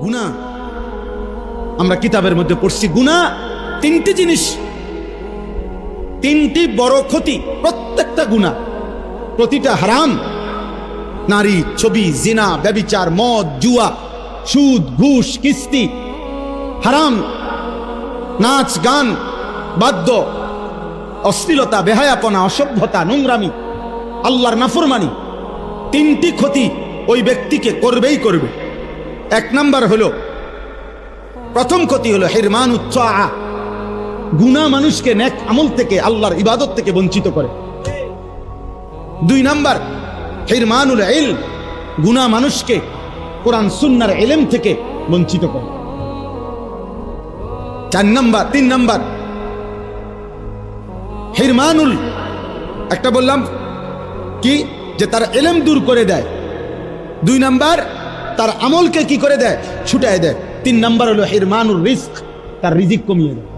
গুনাহ আমরা কিতাবের মধ্যে পড়ছি, গুনাহ তিনটি জিনিস, তিনটি বড় ক্ষতি। প্রত্যেকটা গুনাহ, প্রতিটা হারাম। নারী, ছবি, জিনা, ব্যভিচার, মদ, জুয়া, সুদ, ঘুষ, কিস্তি, হারাম, নাচ, গান, বাদ্য, অশ্লীলতা, বেহায়াপনা, অসভ্যতা, নোংরামি, আল্লাহর নাফরমানি। তিনটি ক্ষতি ওই ব্যক্তিকে করবেই করবে। এক নাম্বার হলো, প্রথম ক্ষতি হলো হিরমানুত তাআ। গুনাহ মানুষকে নেক আমল থেকে, আল্লাহর ইবাদত থেকে বঞ্চিত করে। দুই নাম্বার হিরমানুল ইলম, গুনাহ মানুষকে কোরআন সুন্নাহর ইলম থেকে বঞ্চিত করে। তিন নাম্বার হিরমানুল, একটা বললাম কি যে তার ইলম দূর করে দেয়। দুই নাম্বার তার আমলকে কি করে দেয়, ছুটায় দেয়। তিন নাম্বার হলো হিরমানুর রিজক, তার রিজিক কমিয়ে দেয়।